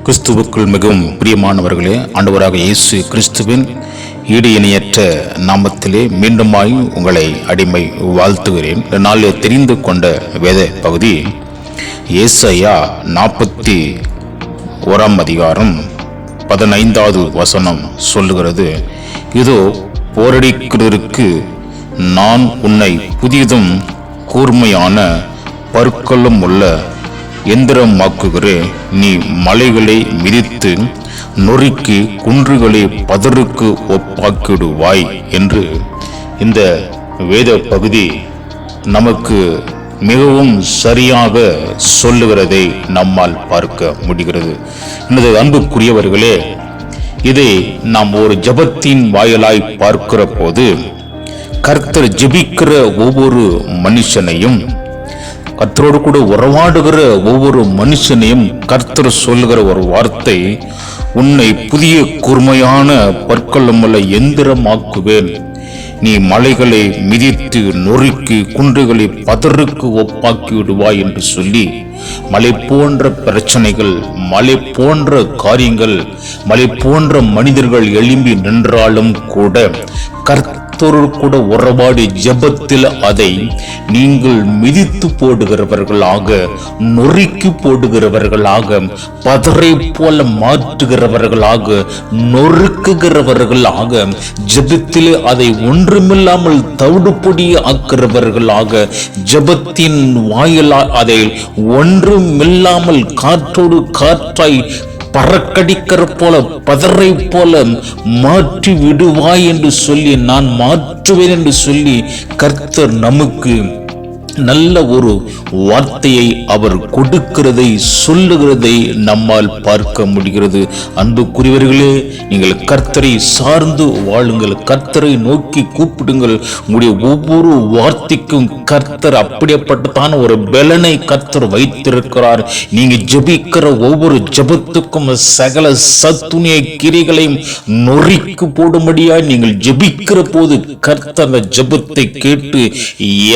கிறிஸ்துவுக்குள் மிகவும் பிரியமானவர்களே, ஆண்டவராக இயேசு கிறிஸ்துவின் ஈடு இணையற்ற நாமத்திலே மீண்டுமாய் உங்களை அடிமை வாழ்த்துகிறேன். இந்த நாளில் தெரிந்து கொண்ட வேத பகுதி ஏசாயா 41 15வது வசனம் சொல்லுகிறது, இதோ போரடிக்கிறதற்கு நான் உன்னை புதியதும் கூர்மையான பற்களும் உள்ள எந்திரமாக்குகிறேன். நீ மலைகளை மிதித்து நொறுக்கி குன்றுகளை பதருக்கு ஒப்பாக்கிடுவாய் என்று இந்த வேத பகுதி நமக்கு மிகவும் சரியாக சொல்லுகிறதை நம்மால் பார்க்க முடிகிறது. எனது அன்புக்குரியவர்களே, இதை நாம் ஒரு ஜெபத்தின் வாயிலாய் பார்க்கிற போது கர்த்தர் ஜெபிக்கிற ஒவ்வொரு மனுஷனையும், கர்த்தரோடு கூட உறவாடுகிற ஒவ்வொரு மனுஷனையும் கர்த்தர் சொல்லுகிற ஒரு வார்த்தை, உன்னை புதிய கூர்மையான பற்களுள்ள எந்திரமாக்குவேன். நீ மலைகளை மிதித்து நொறுக்கி குன்றுகளை பதருக்கு ஒப்பாக்கி விடுவாய் என்று சொல்லி, மலை போன்ற பிரச்சனைகள், மலை போன்ற காரியங்கள், மலை போன்ற மனிதர்கள் எழும்பி நின்றாலும் கூட கர்த்தரோடு கூட உறவாடி ஜெபத்தில் அதை நீங்கள் மிதித்து போடுகிறவர்களாக, நொறுக்கி போடுகிறவர்களாக, பதரை போல மாற்றுகிறவர்களாக, நொறுக்குகிறவர்களாக, ஜெபத்தில் அதை ஒன்றுமில்லாமல் தவிடுபொடி ஆக்கிறவர்களாக, ஜெபத்தின் வாயிலால் அதை ஒன்றுமில்லாமல் காற்றோடு காற்றாய் பறக்கடிக்கிற போல, பதரை போல மாற்றி விடுவாய் என்று சொல்லி, நான் மாற்றுவேன் என்று சொல்லி கர்த்தர் நமக்கு நல்ல ஒரு வார்த்தையை அவர் கொடுக்கிறதை, சொல்லுகிறதை நம்மால் பார்க்க முடிகிறது. அன்புக்குரியவர்களே, நீங்கள் கர்த்தரை சார்ந்து வாழுங்கள், கர்த்தரை நோக்கி கூப்பிடுங்கள். உங்களுடைய ஒவ்வொரு வார்த்தைக்கும் கர்த்தர் அப்படிப்பட்டதான ஒரு பலனை கர்த்தர் வைத்திருக்கிறார். நீங்க ஜெபிக்கிற ஒவ்வொரு ஜெபத்துக்கும் சகல சத்துணிய கிரிகளையும் நொறுக்கி போடும்படியாய் நீங்கள் ஜெபிக்கிற போது கர்த்தர் அந்த ஜெபத்தை கேட்டு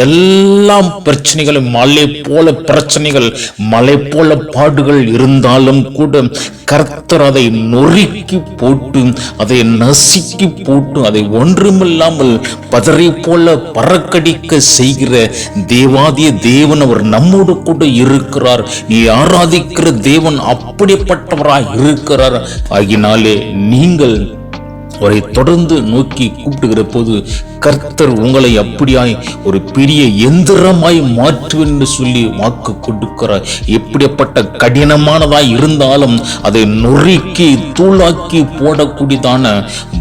எல்லாம் பிரச்சனைகள், மலை போல பிரச்சனைகள், மலை போல பாடுகள் இருந்தாலும் கூட கர்த்தர் அதை நொறுக்கி போட்டு, அதை நசுக்கி போட்டு, அதை ஒன்றுமில்லாமல் பதரை போல பறக்கடிக்க செய்கிற தேவாதிய தேவன் அவர் நம்மோடு கூட இருக்கிறார். நீ ஆராதிக்கிற தேவன் அப்படிப்பட்டவராய் இருக்கிறார். ஆகினாலே நீங்கள் அவரை தொடர்ந்து நோக்கி கூப்பிடுகிற போது கர்த்தர் உங்களை அப்படியாய் ஒரு பெரிய எந்திரமாய் மாற்றுவேன் என்று சொல்லி வாக்கு கொடுக்கிறார். எப்படிப்பட்ட கடினமானதாய் இருந்தாலும் அதை நொறுக்கி தூளாக்கி போடக்கூடியதான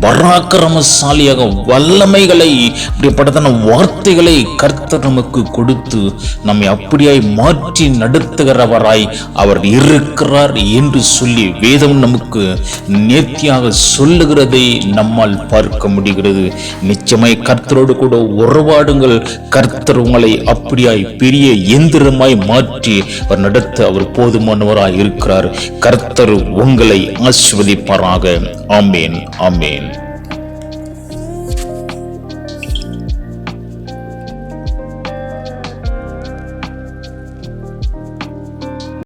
பராக்கிரமசாலியாக வல்லமைகளை, இப்படிப்பட்டதான வார்த்தைகளை கர்த்தர் நமக்கு கொடுத்து நம்மை அப்படியாய் மாற்றி நடத்துகிறவராய் அவர் இருக்கிறார் என்று சொல்லி வேதம் நமக்கு நேர்த்தியாக சொல்லுகிறதை நம்மால் பார்க்க முடிகிறது. நிச்சயமாய் கர்த்தரோடு கூட உறவாடுங்கள். கர்த்தர் உங்களை அப்படியாய் பெரிய எந்திரமாய் மாற்றி அவர் நடத்த அவர் போதுமானவராய் இருக்கிறார். கர்த்தர் உங்களை ஆசீர்வதிப்பாராக. ஆமேன், ஆமேன்.